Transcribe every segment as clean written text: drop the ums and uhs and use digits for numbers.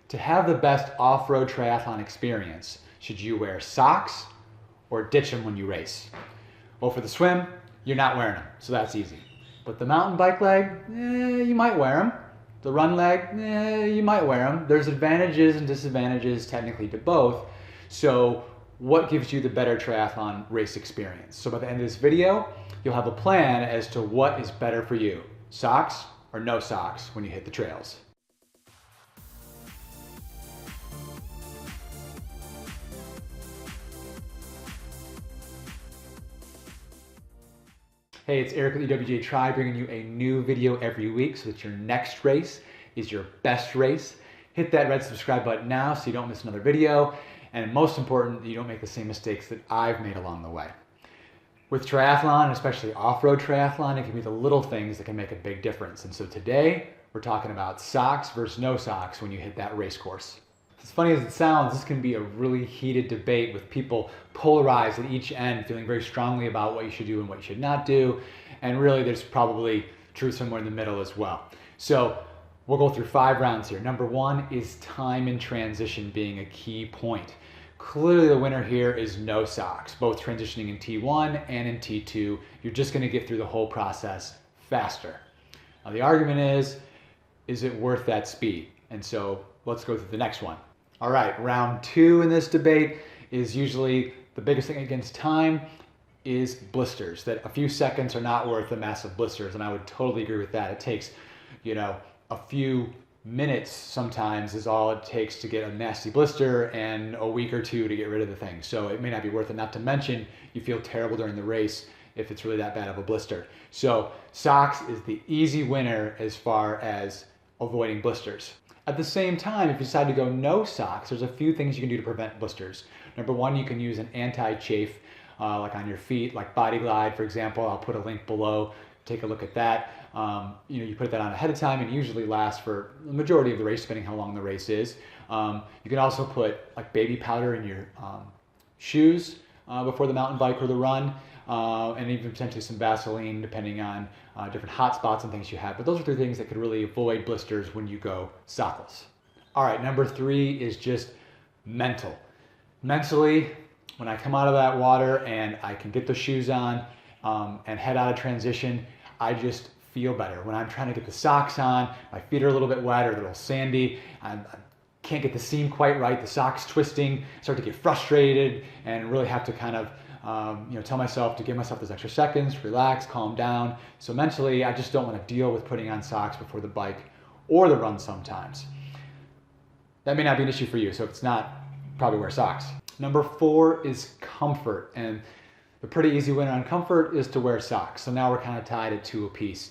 To have the best off-road triathlon experience, should you wear socks or ditch them when you race? Well, for the swim, you're not wearing them, so that's easy. But the mountain bike leg, you might wear them. The run leg, you might wear them. There's advantages and disadvantages technically to both. So what gives you the better triathlon race experience? So by the end of this video, you'll have a plan as to what is better for you. Socks or no socks when you hit the trails. Hey, it's Eric with ewjtri bringing you a new video every week so that your next race is your best race. Hit that red subscribe button now so you don't miss another video, and most important, you don't make the same mistakes that I've made along the way. With triathlon, especially off-road triathlon, it can be the little things that can make a big difference. And so today, we're talking about socks versus no socks when you hit that race course. As funny as it sounds, this can be a really heated debate with people polarized at each end, feeling very strongly about what you should do and what you should not do. And really, there's probably truth somewhere in the middle as well. So we'll go through 5 rounds here. Number 1 is time in transition being a key point. Clearly the winner here is no socks, both transitioning in T1 and in T2. You're just going to get through the whole process faster. Now the argument is it worth that speed? And so let's go through the next one. All right, round 2 in this debate is usually the biggest thing against time is blisters, that a few seconds are not worth a massive blisters, and I would totally agree with that. It takes, a few minutes sometimes is all it takes to get a nasty blister and a week or 2 to get rid of the thing. So it may not be worth it, not to mention you feel terrible during the race if it's really that bad of a blister. So socks is the easy winner as far as avoiding blisters. At the same time, if you decide to go no socks, there's a few things you can do to prevent blisters. Number 1, you can use an anti-chafe, like on your feet, like Body Glide, for example. I'll put a link below. Take a look at that. You put that on ahead of time and it usually lasts for the majority of the race, depending how long the race is. You can also put like baby powder in your shoes before the mountain bike or the run, and even potentially some Vaseline, depending on different hot spots and things you have. But those are 3 things that could really avoid blisters when you go sockless. All right, number 3 is just mental. Mentally, when I come out of that water and I can get the shoes on and head out of transition, I just feel better. When I'm trying to get the socks on, my feet are a little bit wet or a little sandy, I can't get the seam quite right, the sock's twisting, start to get frustrated and really have to kind of tell myself to give myself those extra seconds, relax, calm down. So mentally, I just don't want to deal with putting on socks before the bike or the run sometimes. That may not be an issue for you, so if it's not, probably wear socks. Number 4 is comfort, and the pretty easy winner on comfort is to wear socks. So now we're kind of tied at 2 apiece.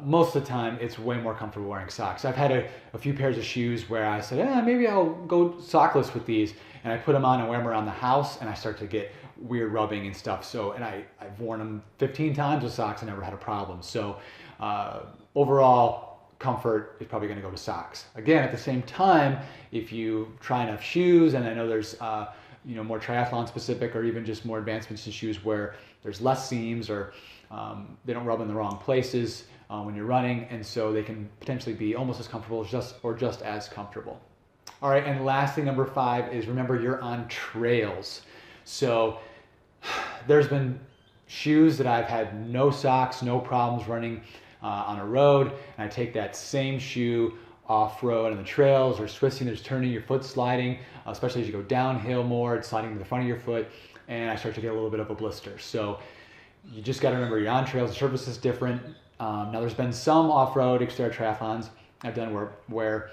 Most of the time, it's way more comfortable wearing socks. I've had a few pairs of shoes where I said, maybe I'll go sockless with these, and I put them on and wear them around the house, and I start to get weird rubbing and stuff. So, and I've worn them 15 times with socks and never had a problem. So overall, comfort is probably going to go to socks. Again, at the same time, if you try enough shoes, and I know there's more triathlon specific or even just more advancements in shoes where there's less seams or they don't rub in the wrong places when you're running, and so they can potentially be almost as comfortable or just as comfortable. All right, and lastly, number 5 is remember you're on trails. So there's been shoes that I've had no socks, no problems running on a road, and I take that same shoe off-road on the trails. There's twisting, there's turning, your foot sliding, especially as you go downhill more, it's sliding to the front of your foot, and I start to get a little bit of a blister. So you just got to remember you're on trails, the surface is different. Now there's been some off-road exterior triathlons I've done where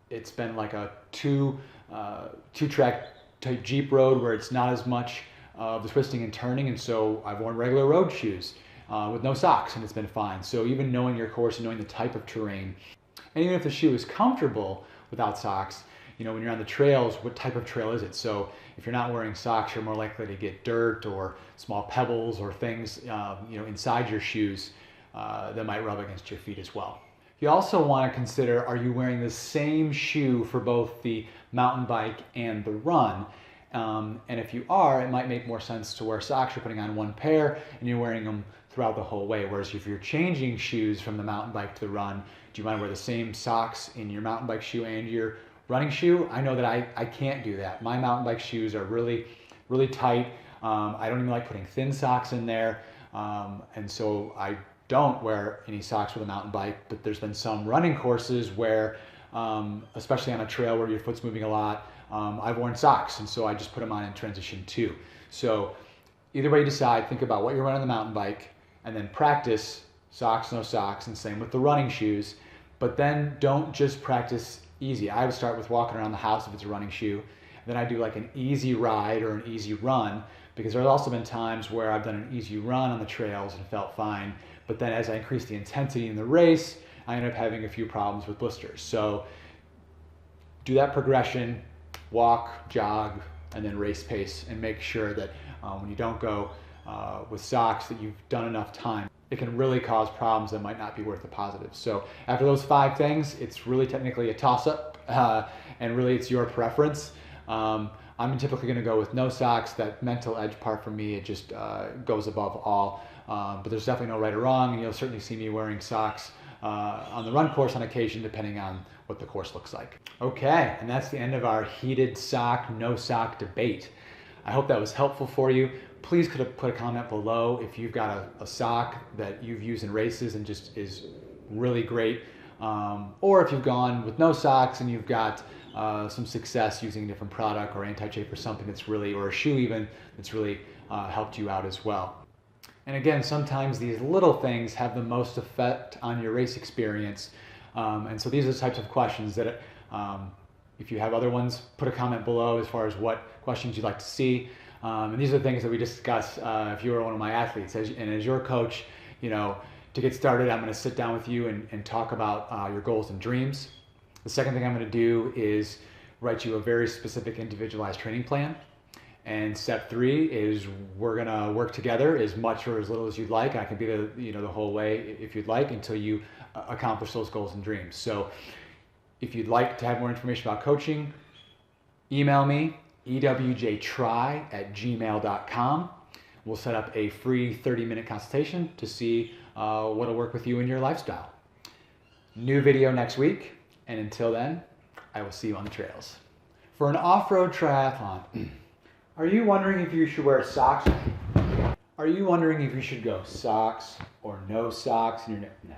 it's been like a two-track type Jeep road where it's not as much of the twisting and turning, and so I've worn regular road shoes with no socks, and it's been fine. So even knowing your course and knowing the type of terrain, and even if the shoe is comfortable without socks, when you're on the trails, what type of trail is it? So if you're not wearing socks, you're more likely to get dirt or small pebbles or things inside your shoes that might rub against your feet as well. You also want to consider, are you wearing the same shoe for both the mountain bike and the run? And if you are, it might make more sense to wear socks. You're putting on 1 pair and you're wearing them throughout the whole way. Whereas if you're changing shoes from the mountain bike to the run, do you want to wear the same socks in your mountain bike shoe and your running shoe, I know that I can't do that. My mountain bike shoes are really, really tight. I don't even like putting thin socks in there. And so I don't wear any socks with a mountain bike, but there's been some running courses where, especially on a trail where your foot's moving a lot, I've worn socks, and so I just put them on in transition too. So either way you decide, think about what you're running on the mountain bike, and then practice socks, no socks, and same with the running shoes. But then don't just practice easy. I would start with walking around the house if it's a running shoe. Then I do like an easy ride or an easy run, because there's also been times where I've done an easy run on the trails and felt fine. But then as I increase the intensity in the race, I end up having a few problems with blisters. So do that progression, walk, jog, and then race pace, and make sure that when you don't go with socks that you've done enough time. It can really cause problems that might not be worth the positive. So after those 5 things, it's really technically a toss-up, and really it's your preference. I'm typically going to go with no socks. That mental edge part for me, it just goes above all. But there's definitely no right or wrong, and you'll certainly see me wearing socks on the run course on occasion, depending on what the course looks like. Okay, and that's the end of our heated sock, no sock debate. I hope that was helpful for you. Please put a comment below if you've got a sock that you've used in races and just is really great, or if you've gone with no socks and you've got some success using a different product or anti-chafe or something that's really, or a shoe even, that's really helped you out as well. And again, sometimes these little things have the most effect on your race experience. And so these are the types of questions that, if you have other ones, put a comment below as far as what questions you'd like to see. And these are the things that we discuss if you are one of my athletes. And as your coach, you know, to get started, I'm going to sit down with you and talk about your goals and dreams. The second thing I'm going to do is write you a very specific individualized training plan. And step 3 is we're going to work together as much or as little as you'd like. I can be the whole way if you'd like, until you accomplish those goals and dreams. So if you'd like to have more information about coaching, email me, ewjtri@gmail.com. We'll set up a free 30-minute consultation to see what'll work with you and your lifestyle. New video next week, and until then, I will see you on the trails. For an off-road triathlon, are you wondering if you should wear socks? Are you wondering if you should go socks or no socks in your... Nah.